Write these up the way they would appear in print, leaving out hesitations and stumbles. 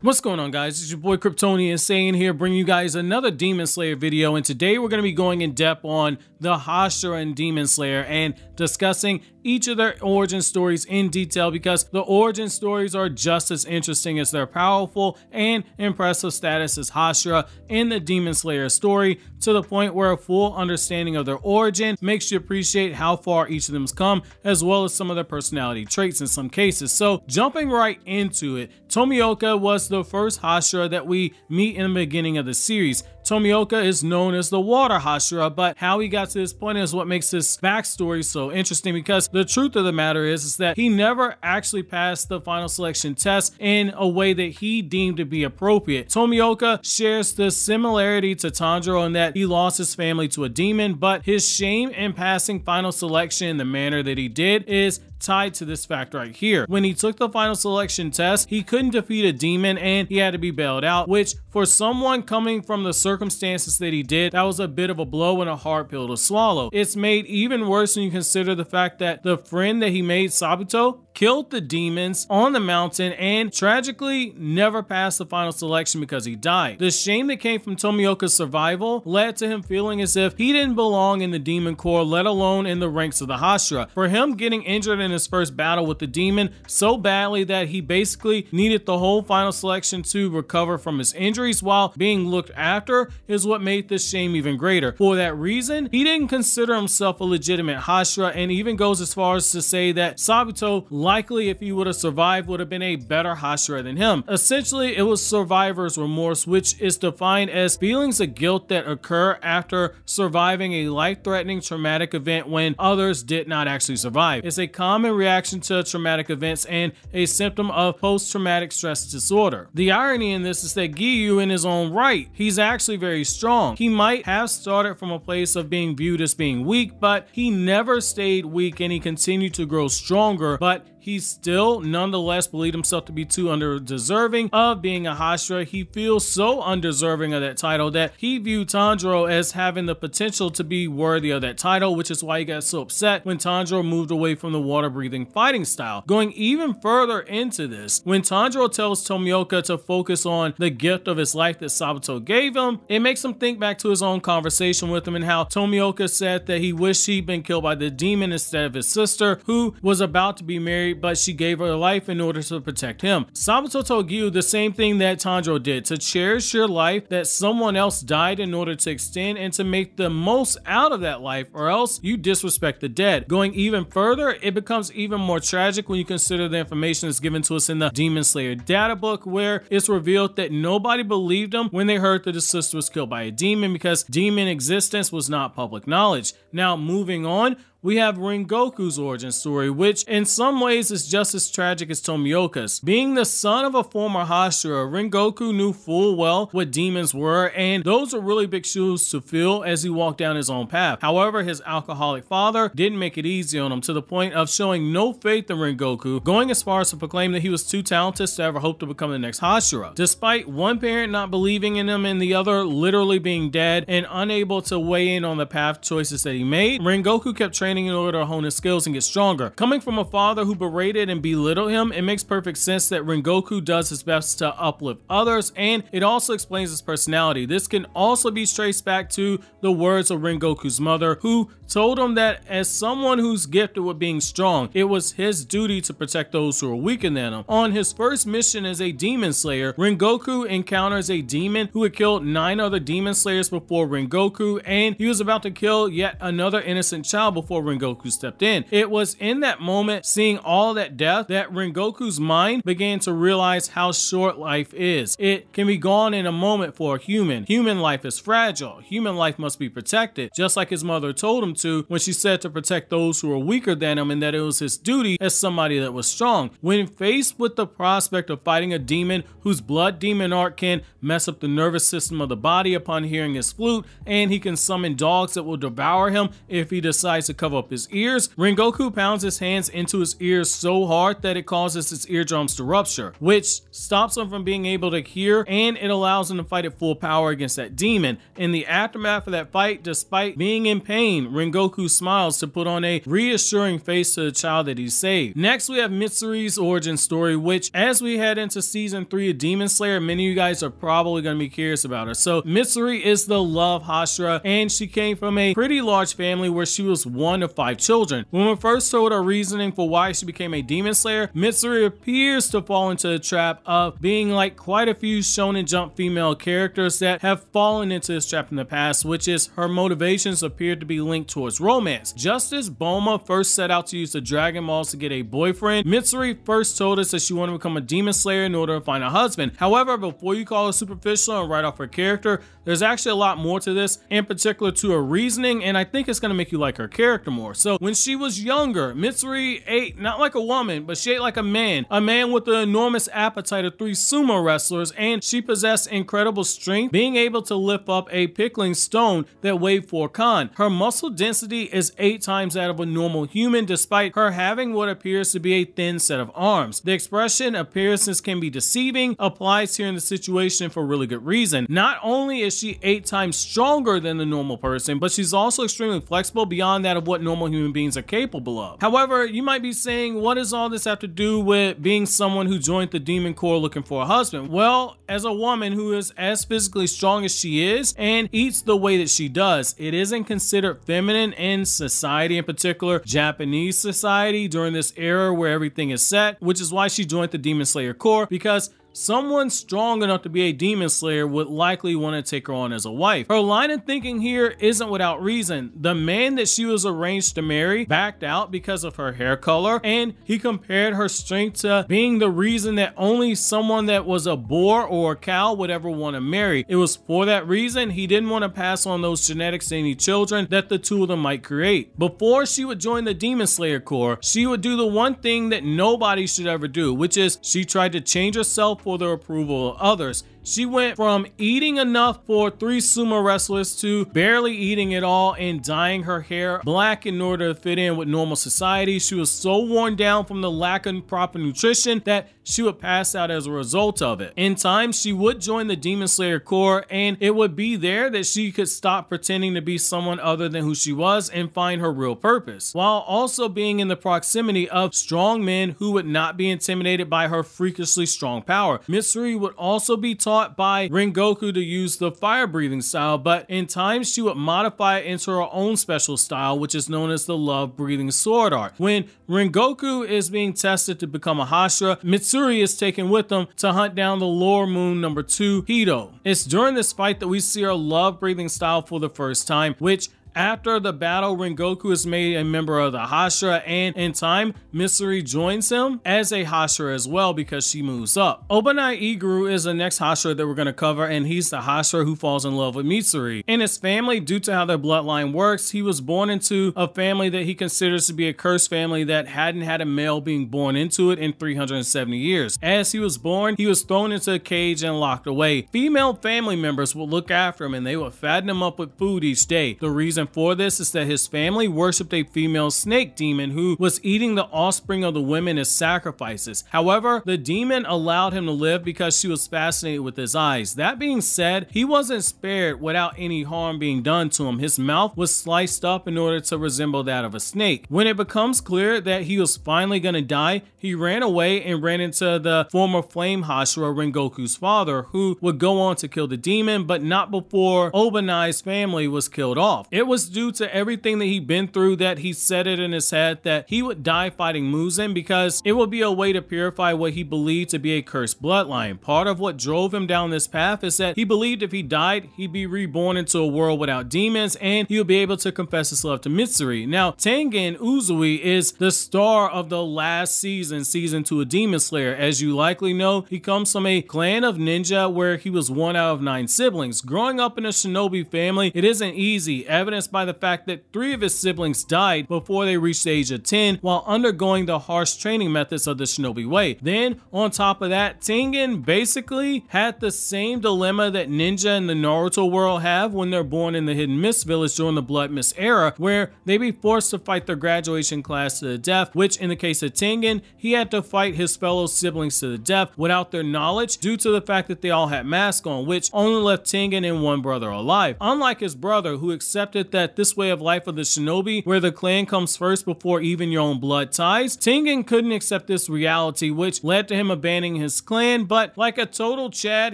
What's going on, guys? It's your boy KRYPTONIAN saying here, bringing you guys another Demon Slayer video, and today we're going to be going in depth on the Hashira and Demon Slayer and discussing each of their origin stories in detail, because the origin stories are just as interesting as their powerful and impressive status as Hashira in the Demon Slayer story, to the point where a full understanding of their origin makes you appreciate how far each of them has come, as well as some of their personality traits in some cases. So jumping right into it, Tomioka was the first Hashira that we meet in the beginning of the series. Tomioka is known as the Water Hashira, but how he got to this point is what makes his backstory so interesting, because the truth of the matter is that he never actually passed the final selection test in a way that he deemed to be appropriate. Tomioka shares the similarity to Tanjiro in that he lost his family to a demon, but his shame in passing final selection in the manner that he did is tied to this fact right here. When he took the final selection test, he couldn't defeat a demon and he had to be bailed out, which for someone coming from the circumstances that he did, that was a bit of a blow and a hard pill to swallow. It's made even worse when you consider the fact that the friend that he made, Sabuto, killed the demons on the mountain and tragically never passed the final selection because he died. The shame that came from Tomioka's survival led to him feeling as if he didn't belong in the demon corps, let alone in the ranks of the Hashira. For him, getting injured in his first battle with the demon so badly that he basically needed the whole final selection to recover from his injuries while being looked after is what made this shame even greater. For that reason, he didn't consider himself a legitimate Hashira, and even goes as far as to say that Sabuto, likely if he would have survived, would have been a better Hashira than him. Essentially, it was survivor's remorse, which is defined as feelings of guilt that occur after surviving a life-threatening traumatic event when others did not actually survive. It's a common reaction to traumatic events and a symptom of post-traumatic stress disorder. The irony in this is that Giyu, in his own right, he's actually very strong. He might have started from a place of being viewed as being weak, but he never stayed weak and he continued to grow stronger, but he still nonetheless believed himself to be too undeserving of being a Hashira. He feels so undeserving of that title that he viewed Tanjiro as having the potential to be worthy of that title, which is why he got so upset when Tanjiro moved away from the water-breathing fighting style. Going even further into this, when Tanjiro tells Tomioka to focus on the gift of his life that Sabuto gave him, it makes him think back to his own conversation with him and how Tomioka said that he wished he'd been killed by the demon instead of his sister, who was about to be married, but she gave her life in order to protect him. Sabuto told Giyu the same thing that Tanjiro did, to cherish your life that someone else died in order to extend, and to make the most out of that life, or else you disrespect the dead. Going even further, it becomes even more tragic when you consider the information that's given to us in the Demon Slayer data book, where it's revealed that nobody believed him when they heard that his sister was killed by a demon, because demon existence was not public knowledge. Now, moving on, we have Rengoku's origin story, which in some ways is just as tragic as Tomioka's. Being the son of a former Hashira, Rengoku knew full well what demons were, and those are really big shoes to fill as he walked down his own path. However, his alcoholic father didn't make it easy on him, to the point of showing no faith in Rengoku, going as far as to proclaim that he was too talented to ever hope to become the next Hashira. Despite one parent not believing in him and the other literally being dead and unable to weigh in on the path choices that he made, Rengoku kept training in order to hone his skills and get stronger. Coming from a father who berated and belittled him, it makes perfect sense that Rengoku does his best to uplift others, and it also explains his personality. This can also be traced back to the words of Rengoku's mother, who told him that as someone who's gifted with being strong, it was his duty to protect those who are weaker than him. On his first mission as a demon slayer, Rengoku encounters a demon who had killed 9 other demon slayers before Rengoku, and he was about to kill yet another innocent child before Rengoku stepped in. It was in that moment, seeing all that death, that Rengoku's mind began to realize how short life is. It can be gone in a moment for a human. Human life is fragile. Human life must be protected, just like his mother told him to when she said to protect those who were weaker than him, and that it was his duty as somebody that was strong. When faced with the prospect of fighting a demon whose blood demon art can mess up the nervous system of the body upon hearing his flute, and he can summon dogs that will devour him if he decides to come cover up his ears, Rengoku pounds his hands into his ears so hard that it causes his eardrums to rupture, which stops him from being able to hear, and it allows him to fight at full power against that demon. In the aftermath of that fight, despite being in pain, Rengoku smiles to put on a reassuring face to the child that he saved. Next, we have Mitsuri's origin story, which as we head into season 3 of Demon Slayer, many of you guys are probably going to be curious about her. So Mitsuri is the love Hashira, and she came from a pretty large family where she was one of 5 children. When we first told her reasoning for why she became a Demon Slayer, Mitsuri appears to fall into the trap of being like quite a few Shonen Jump female characters that have fallen into this trap in the past, which is her motivations appear to be linked towards romance. Just as Bulma first set out to use the Dragon Balls to get a boyfriend, Mitsuri first told us that she wanted to become a Demon Slayer in order to find a husband. However, before you call her superficial and write off her character, there's actually a lot more to this, in particular to her reasoning, and I think it's going to make you like her character more. So when she was younger, Mitsuri ate not like a woman, but she ate like a man with an enormous appetite of 3 sumo wrestlers, and she possessed incredible strength, being able to lift up a pickling stone that weighed 4 kan. Her muscle density is 8 times that of a normal human, despite her having what appears to be a thin set of arms. The expression appearances can be deceiving applies here in the situation for really good reason. Not only is she 8 times stronger than the normal person, but she's also extremely flexible beyond that of what normal human beings are capable of. However, you might be saying, what does all this have to do with being someone who joined the Demon Corps looking for a husband? Well, as a woman who is as physically strong as she is and eats the way that she does, it isn't considered feminine in society, in particular Japanese society during this era where everything is set, which is why she joined the Demon Slayer Corps, because someone strong enough to be a Demon Slayer would likely want to take her on as a wife. Her line of thinking here isn't without reason. The man that she was arranged to marry backed out because of her hair color, and he compared her strength to being the reason that only someone that was a boar or a cow would ever want to marry. It was for that reason he didn't want to pass on those genetics to any children that the 2 of them might create. Before she would join the Demon Slayer Corps, she would do the one thing that nobody should ever do, which is she tried to change herself for the approval of others. She went from eating enough for 3 sumo wrestlers to barely eating it all and dyeing her hair black in order to fit in with normal society. She was so worn down from the lack of proper nutrition that she would pass out as a result of it. In time, she would join the Demon Slayer Corps, and it would be there that she could stop pretending to be someone other than who she was and find her real purpose, while also being in the proximity of strong men who would not be intimidated by her freakishly strong power. Mitsuri would also be taught by Rengoku to use the fire breathing style, but in time she would modify it into her own special style, which is known as the love breathing sword art. When Rengoku is being tested to become a Hashira, Mitsuri is taken with them to hunt down the lower moon number 2, Hito. It's during this fight that we see her love breathing style for the first time, which after the battle, Rengoku is made a member of the Hashira, and in time, Mitsuri joins him as a Hashira as well because she moves up. Obanai Iguro is the next Hashira that we're going to cover, and he's the Hashira who falls in love with Mitsuri. In his family, due to how their bloodline works, he was born into a family that he considers to be a cursed family that hadn't had a male being born into it in 370 years. As he was born, he was thrown into a cage and locked away. Female family members would look after him, and they would fatten him up with food each day. The reason for this is that his family worshipped a female snake demon who was eating the offspring of the women as sacrifices. However, the demon allowed him to live because she was fascinated with his eyes. That being said, he wasn't spared without any harm being done to him. His mouth was sliced up in order to resemble that of a snake. When it becomes clear that he was finally going to die, he ran away and ran into the former flame Hashira, Rengoku's father, who would go on to kill the demon, but not before Obanai's family was killed off. It was due to everything that he'd been through that he set it in his head that he would die fighting Muzan because it would be a way to purify what he believed to be a cursed bloodline. Part of what drove him down this path is that he believed if he died, he'd be reborn into a world without demons and he would be able to confess his love to Mitsuri. Now, Tengen Uzui is the star of the last season, season 2 of Demon Slayer. As you likely know, he comes from a clan of ninja where he was 1 out of 9 siblings. Growing up in a shinobi family, it isn't easy. Evidence evidenced by the fact that 3 of his siblings died before they reached the age of 10 while undergoing the harsh training methods of the shinobi way. Then, on top of that, Tengen basically had the same dilemma that ninja in the Naruto world have when they're born in the Hidden Mist village during the Blood Mist era, where they be forced to fight their graduation class to the death, which in the case of Tengen, he had to fight his fellow siblings to the death without their knowledge due to the fact that they all had masks on, which only left Tengen and one brother alive. Unlike his brother, who accepted that this way of life of the shinobi, where the clan comes first before even your own blood ties, Tengen couldn't accept this reality, which led to him abandoning his clan, but like a total Chad,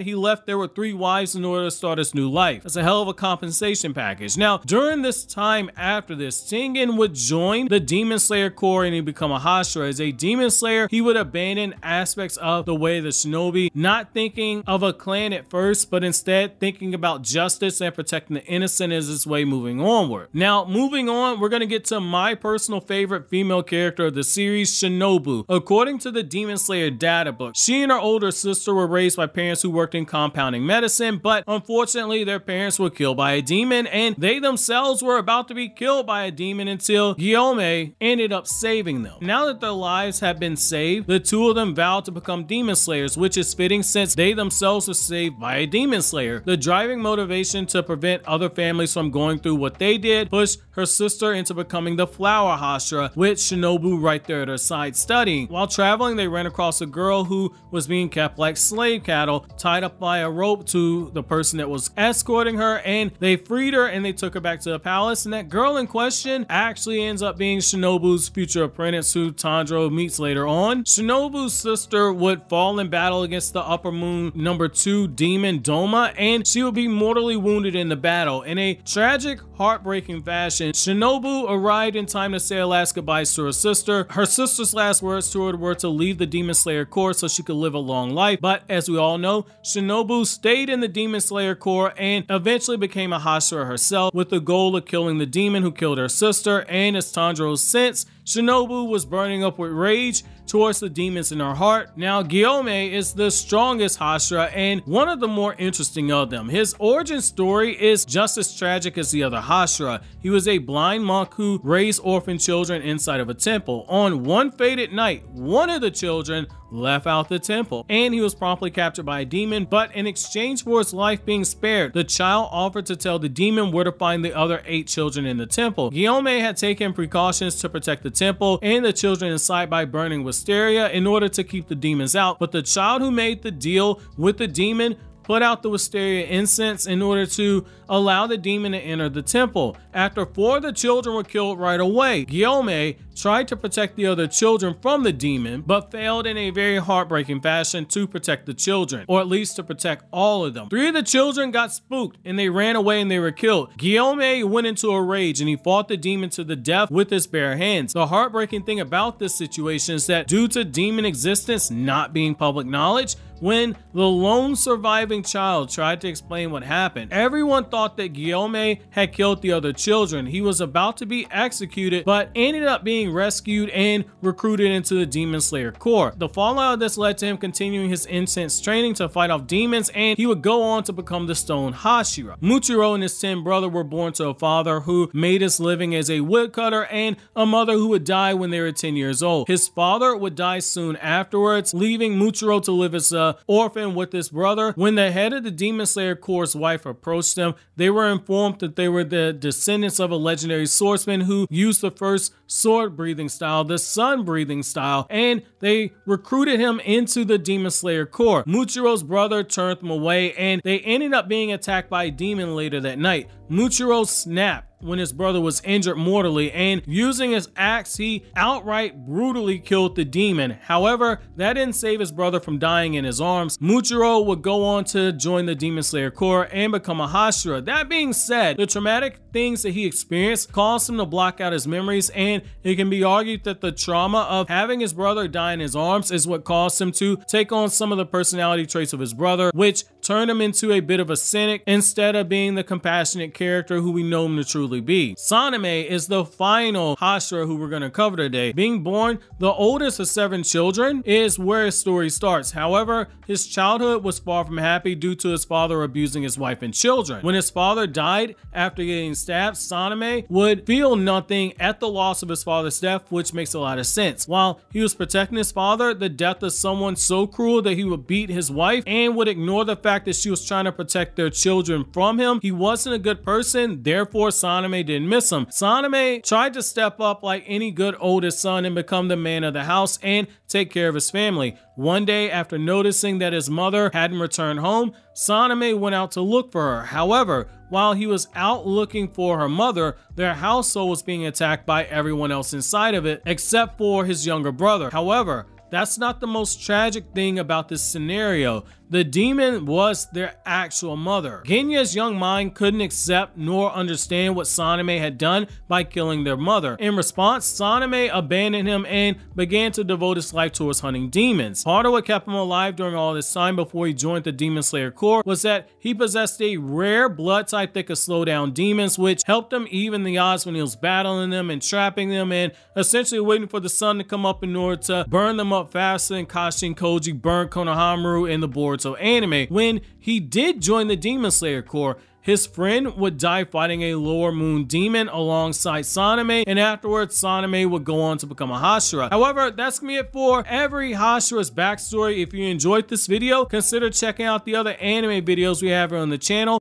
he left there with 3 wives in order to start his new life. That's a hell of a compensation package. Now, during this time after this, Tengen would join the Demon Slayer Corps and he become a Hashira. As a Demon Slayer, he would abandon aspects of the way of the shinobi, not thinking of a clan at first, but instead thinking about justice and protecting the innocent as his way moving onward. Now, moving on, we're going to get to my personal favorite female character of the series, Shinobu. According to the Demon Slayer data book, she and her older sister were raised by parents who worked in compounding medicine, but unfortunately their parents were killed by a demon, and they themselves were about to be killed by a demon until Gyomei ended up saving them. Now that their lives have been saved, the 2 of them vowed to become demon slayers, which is fitting since they themselves were saved by a demon slayer. The driving motivation to prevent other families from going through what they did pushed her sister into becoming the Flower Hashira, with Shinobu right there at her side studying. While traveling, they ran across a girl who was being kept like slave cattle, tied up by a rope to the person that was escorting her, and they freed her and they took her back to the palace. And that girl in question actually ends up being Shinobu's future apprentice, who Tanjiro meets later on. Shinobu's sister would fall in battle against the Upper Moon number 2 demon Doma, and she would be mortally wounded in the battle. In a tragic, heartbreaking fashion, Shinobu arrived in time to say her last goodbyes to her sister. Her sister's last words to her were to leave the Demon Slayer Corps so she could live a long life, but as we all know, Shinobu stayed in the Demon Slayer Corps and eventually became a Hashira herself, with the goal of killing the demon who killed her sister. And as Tanjiro sensed, Shinobu was burning up with rage towards the demons in her heart. Now, Gyomei is the strongest Hashira and one of the more interesting of them. His origin story is just as tragic as the other Hashira. He was a blind monk who raised orphan children inside of a temple. On one fated night, one of the children left out the temple and he was promptly captured by a demon, but in exchange for his life being spared, the child offered to tell the demon where to find the other 8 children in the temple. Gyomei had taken precautions to protect the temple and the children inside by burning wisteria in order to keep the demons out, but the child who made the deal with the demon put out the wisteria incense in order to allow the demon to enter the temple. After 4 of the children were killed right away, Gyomei tried to protect the other children from the demon, but failed in a very heartbreaking fashion to protect the children, or at least to protect all of them. 3 of the children got spooked and they ran away and they were killed. Gyomei went into a rage and he fought the demon to the death with his bare hands. The heartbreaking thing about this situation is that due to demon existence not being public knowledge, when the lone surviving child tried to explain what happened, everyone thought that Gyomei had killed the other children. He was about to be executed, but ended up being rescued and recruited into the Demon Slayer Corps. The fallout of this led to him continuing his intense training to fight off demons, and he would go on to become the Stone Hashira. Muichiro and his 10 brother were born to a father who made his living as a woodcutter and a mother who would die when they were 10 years old. His father would die soon afterwards, leaving Muichiro to live as a orphan with his brother. When the head of the Demon Slayer Corps' wife approached them, they were informed that they were the descendants of a legendary swordsman who used the first sword breathing style, the sun breathing style, and they recruited him into the Demon Slayer Corps. Muichiro's brother turned them away and they ended up being attacked by a demon later that night. Muichiro snapped when his brother was injured mortally, and using his axe, he outright brutally killed the demon. However, that didn't save his brother from dying in his arms. Muichiro would go on to join the Demon Slayer Corps and become a Hashira. That being said, the traumatic things that he experienced caused him to block out his memories, and it can be argued that the trauma of having his brother die in his arms is what caused him to take on some of the personality traits of his brother, which turned him into a bit of a cynic instead of being the compassionate character who we know him to truly be. Sanemi is the final Hashira who we're going to cover today. Being born the oldest of 7 children is where his story starts. However, his childhood was far from happy due to his father abusing his wife and children. When his father died after getting stabbed, Sanemi would feel nothing at the loss of his father's death, which makes a lot of sense. While he was protecting his father, the death of someone so cruel that he would beat his wife and would ignore the fact that she was trying to protect their children from him. He wasn't a good person, therefore Sanemi didn't miss him. Sanemi tried to step up like any good oldest son and become the man of the house and take care of his family. One day, after noticing that his mother hadn't returned home, Sanemi went out to look for her. However, while he was out looking for her mother, their household was being attacked by everyone else inside of it, except for his younger brother. However, that's not the most tragic thing about this scenario. The demon was their actual mother. Genya's young mind couldn't accept nor understand what Sanemi had done by killing their mother. In response, Sanemi abandoned him and began to devote his life towards hunting demons. Part of what kept him alive during all this time before he joined the Demon Slayer Corps was that he possessed a rare blood type that could slow down demons, which helped him even the odds when he was battling them and trapping them and essentially waiting for the sun to come up in order to burn them up faster than Kashi and Koji burned Konohamaru in the Boruto anime. When he did join the Demon Slayer Corps, his friend would die fighting a lower moon demon alongside Sanemi, and afterwards Sanemi would go on to become a Hashira. However, that's gonna be it for every Hashira's backstory. If you enjoyed this video, consider checking out the other anime videos we have here on the channel.